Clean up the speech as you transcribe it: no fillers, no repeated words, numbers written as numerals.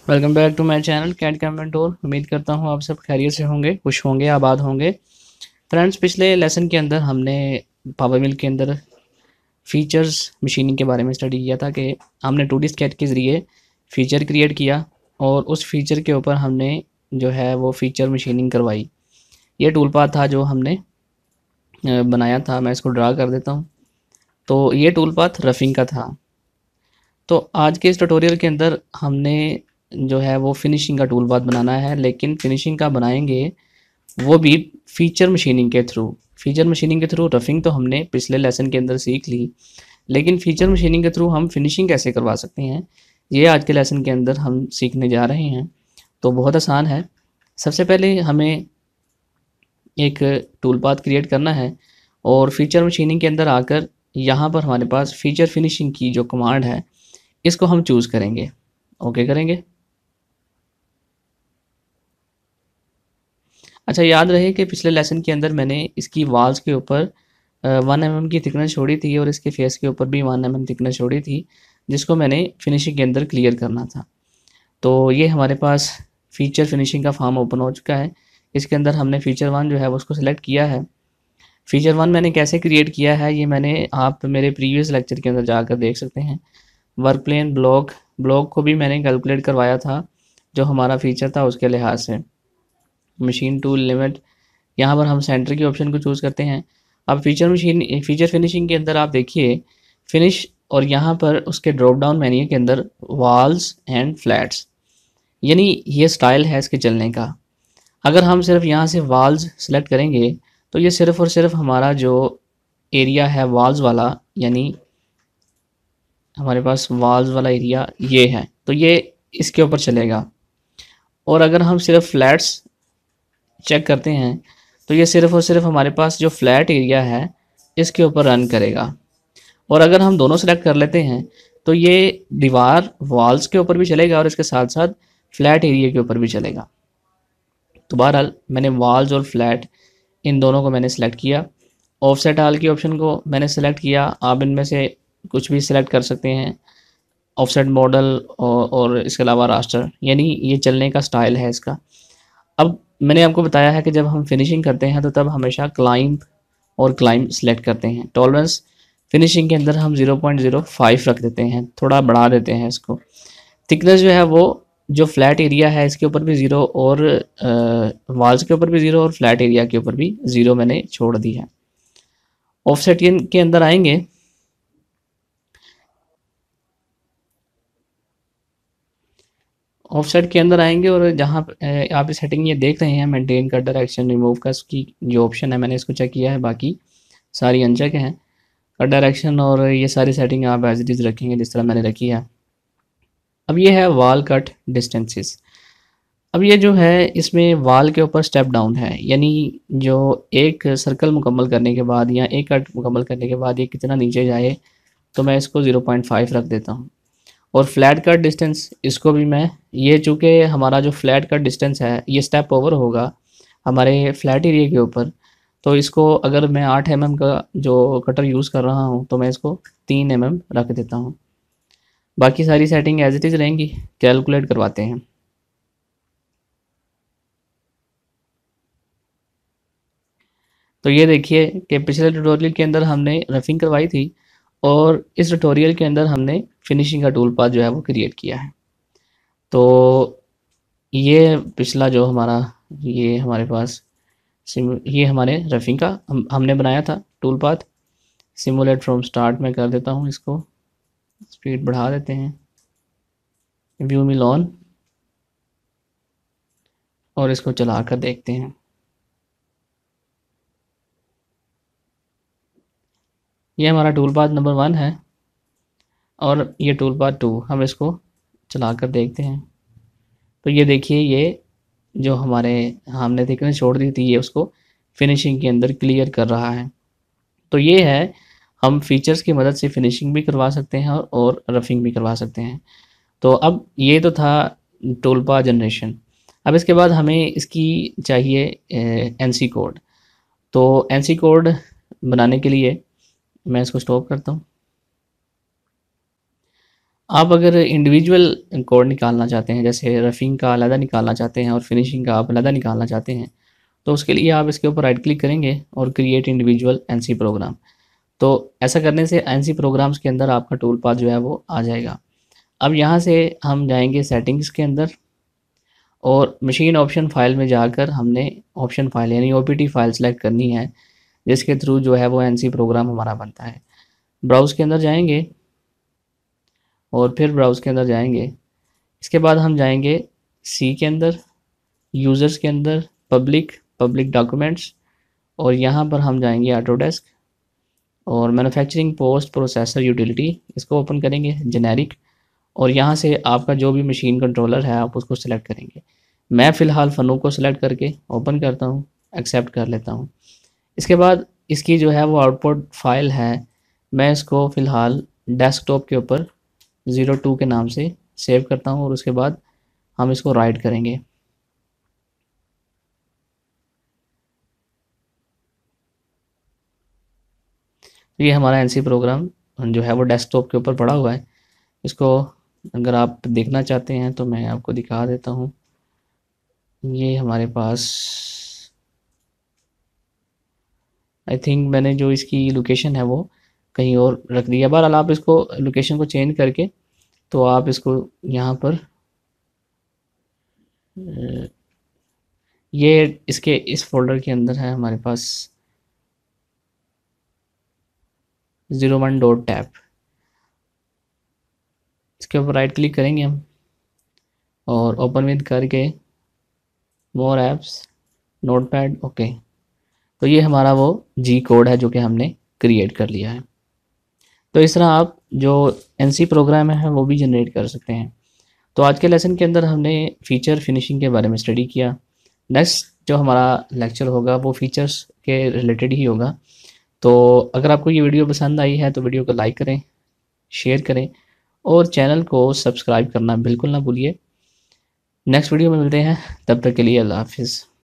Welcome back to my channel कैट कैमेंटोर। उम्मीद करता हूँ आप सब खैरियत से होंगे, खुश होंगे, आबाद होंगे। फ्रेंड्स, पिछले लेसन के अंदर हमने पावर मिल के अंदर फीचर्स मशीनिंग के बारे में स्टडी किया था कि हमने 2D स्केच के ज़रिए फ़ीचर क्रिएट किया और उस फीचर के ऊपर हमने जो है वो फ़ीचर मशीनिंग करवाई। ये टूल पाथ था जो हमने बनाया था। मैं इसको ड्रा कर देता हूँ। तो ये टूल पाथ रफिंग का था। तो आज के इस ट्यूटोरियल के अंदर हमने जो है वो फिनिशिंग का टूल पाथ बनाना है, लेकिन फिनिशिंग का बनाएंगे वो भी फीचर मशीनिंग के थ्रू। फीचर मशीनिंग के थ्रू रफिंग तो हमने पिछले लेसन के अंदर सीख ली, लेकिन फीचर मशीनिंग के थ्रू हम फिनिशिंग कैसे करवा सकते हैं, ये आज के लेसन के अंदर हम सीखने जा रहे हैं। तो बहुत आसान है। सबसे पहले हमें एक टूल पाथ क्रिएट करना है और फीचर मशीनिंग के अंदर आकर यहाँ पर हमारे पास फीचर फिनिशिंग की जो कमांड है इसको हम चूज़ करेंगे। ओके करेंगे। अच्छा, याद रहे कि पिछले लेसन के अंदर मैंने इसकी वॉल्स के ऊपर 1 mm की थिकनेस छोड़ी थी और इसके फेस के ऊपर भी 1 mm थिकनेस छोड़ी थी, जिसको मैंने फिनिशिंग के अंदर क्लियर करना था। तो ये हमारे पास फीचर फिनिशिंग का फॉर्म ओपन हो चुका है। इसके अंदर हमने फीचर 1 जो है वो उसको सिलेक्ट किया है। फीचर 1 मैंने कैसे क्रिएट किया है ये मैंने आप मेरे प्रीवियस लेक्चर के अंदर जाकर देख सकते हैं। वर्क प्लेन ब्लॉक ब्लॉक को भी मैंने कैलकुलेट करवाया था जो हमारा फीचर था उसके लिहाज से। मशीन टूल लिमिट, यहाँ पर हम सेंटर की ऑप्शन को चूज़ करते हैं। अब फीचर फिनिशिंग के अंदर आप देखिए फिनिश, और यहाँ पर उसके ड्रॉप डाउन मेन्यू के अंदर वॉल्स एंड फ्लैट्स, यानी ये स्टाइल है इसके चलने का। अगर हम सिर्फ यहाँ से वॉल्स सेलेक्ट करेंगे तो ये सिर्फ और सिर्फ हमारा जो एरिया है वॉल्स वाला, यानी हमारे पास वॉल्स वाला एरिया ये है, तो ये इसके ऊपर चलेगा। और अगर हम सिर्फ फ्लैट्स चेक करते हैं तो ये सिर्फ और सिर्फ हमारे पास जो फ्लैट एरिया है इसके ऊपर रन करेगा। और अगर हम दोनों सेलेक्ट कर लेते हैं तो ये दीवार वॉल्स के ऊपर भी चलेगा और इसके साथ साथ फ्लैट एरिया के ऊपर भी चलेगा। तो बहरहाल मैंने वॉल्स और फ्लैट इन दोनों को मैंने सेलेक्ट किया। ऑफसेट हाल की ऑप्शन को मैंने सेलेक्ट किया। आप इनमें से कुछ भी सिलेक्ट कर सकते हैं, ऑफसेट मॉडल और इसके अलावा रास्टर, यानी ये चलने का स्टाइल है इसका। अब मैंने आपको बताया है कि जब हम फिनिशिंग करते हैं तो तब हमेशा क्लाइंब और क्लाइंब सेलेक्ट करते हैं। टॉलरेंस फिनिशिंग के अंदर हम 0.05 रख देते हैं, थोड़ा बढ़ा देते हैं इसको। थिकनेस जो है वो जो फ्लैट एरिया है इसके ऊपर भी ज़ीरो और वॉल्स के ऊपर भी ज़ीरो और फ्लैट एरिया के ऊपर भी ज़ीरो मैंने छोड़ दी है। ऑफसेट के अंदर आएंगे। ऑफसेट के अंदर आएंगे और जहाँ आप सेटिंग ये देख रहे हैं मेंटेन कट डायरेक्शन रिमूव का, इसकी जो ऑप्शन है मैंने इसको चेक किया है, बाकी सारी अनचेक हैं। कट डायरेक्शन और ये सारी सेटिंग आप एज इट इज़ रखेंगे जिस तरह मैंने रखी है। अब ये है वॉल कट डिस्टेंसेस। अब ये जो है इसमें वॉल के ऊपर स्टेप डाउन है, यानी जो एक सर्कल मुकम्मल करने के बाद या एक कट मुकम्मल करने के बाद ये कितना नीचे जाए, तो मैं इसको 0.5 रख देता हूँ। और फ्लैट कट डिस्टेंस इसको भी मैं, ये चूँकि हमारा जो फ्लैट कट डिस्टेंस है ये स्टेप ओवर होगा हमारे फ्लैट एरिया के ऊपर, तो इसको अगर मैं 8 mm का जो कटर यूज़ कर रहा हूँ तो मैं इसको 3 mm रख देता हूँ। बाकी सारी सेटिंग एज इट इज़ रहेंगी। कैलकुलेट करवाते हैं। तो ये देखिए कि पिछले ट्यूटोरियल के अंदर हमने रफिंग करवाई थी और इस ट्यूटोरियल के अंदर हमने फिनिशिंग का टूल पाथ जो है वो क्रिएट किया है। तो ये पिछला जो हमारा, ये हमारे पास ये हमारे रफिंग का हमने बनाया था tool path. Simulate from start में कर देता हूँ, इसको स्पीड बढ़ा देते हैं, व्यू मिल ऑन, और इसको चला कर देखते हैं। ये हमारा टूल पाथ नंबर 1 है और ये टूल पाथ 2, हम इसको चला कर देखते हैं। तो ये देखिए ये जो हमारे हमने थिकनेस छोड़ दी थी ये उसको फिनिशिंग के अंदर क्लियर कर रहा है। तो ये है, हम फीचर्स की मदद से फिनिशिंग भी करवा सकते हैं और रफिंग भी करवा सकते हैं। तो अब ये तो था टूल पाथ जनरेशन। अब इसके बाद हमें इसकी चाहिए एनसी कोड। तो एनसी कोड बनाने के लिए मैं इसको स्टॉप करता हूँ। आप अगर इंडिविजुअल कोड निकालना चाहते हैं, जैसे रफिंग का अलग निकालना चाहते हैं और फिनिशिंग का आप अलग निकालना चाहते हैं, तो उसके लिए आप इसके ऊपर राइट क्लिक करेंगे और क्रिएट इंडिविजुअल एनसी प्रोग्राम। तो ऐसा करने से एनसी प्रोग्राम्स के अंदर आपका टूल पाथ जो है वो आ जाएगा। अब यहाँ से हम जाएंगे सेटिंग्स के अंदर और मशीन ऑप्शन फाइल में जाकर हमने ऑप्शन फाइल यानी ओपीटी फाइल सेलेक्ट करनी है, जिसके थ्रू जो है वो एनसी प्रोग्राम हमारा बनता है। ब्राउज़ के अंदर जाएंगे और फिर ब्राउज़ के अंदर जाएंगे। इसके बाद हम जाएंगे सी के अंदर, यूज़र्स के अंदर, पब्लिक डॉक्यूमेंट्स, और यहाँ पर हम जाएंगे ऑटोडेस्क और मैन्युफैक्चरिंग पोस्ट प्रोसेसर यूटिलिटी, इसको ओपन करेंगे जेनेरिक, और यहाँ से आपका जो भी मशीन कंट्रोलर है आप उसको सिलेक्ट करेंगे। मैं फ़िलहाल फ़नू को सिलेक्ट करके ओपन करता हूँ, एक्सेप्ट कर लेता हूँ। इसके बाद इसकी जो है वो आउटपुट फाइल है, मैं इसको फ़िलहाल डेस्कटॉप के ऊपर 02 के नाम से सेव करता हूँ और उसके बाद हम इसको राइट करेंगे। तो ये हमारा एनसी प्रोग्राम जो है वो डेस्कटॉप के ऊपर पड़ा हुआ है। इसको अगर आप देखना चाहते हैं तो मैं आपको दिखा देता हूँ। ये हमारे पास आई थिंक मैंने जो इसकी लोकेशन है वो कहीं और रख दिया। बहरहाल आप इसको लोकेशन को चेंज करके तो आप इसको यहाँ पर ये इसके इस फोल्डर के अंदर है हमारे पास 01.टैप। इसके ऊपर राइट क्लिक करेंगे हम और ओपन विद करके मोर ऐप्स, नोटपैड, ओके। तो ये हमारा वो जी कोड है जो कि हमने क्रिएट कर लिया है। तो इस तरह आप जो एनसी प्रोग्राम है वो भी जनरेट कर सकते हैं। तो आज के लेसन के अंदर हमने फ़ीचर फिनिशिंग के बारे में स्टडी किया। नेक्स्ट जो हमारा लेक्चर होगा वो फ़ीचर्स के रिलेटेड ही होगा। तो अगर आपको ये वीडियो पसंद आई है तो वीडियो को लाइक करें, शेयर करें और चैनल को सब्सक्राइब करना बिल्कुल ना भूलिए। नेक्स्ट वीडियो में मिलते हैं, तब तक के लिए अल्लाह हाफिज़।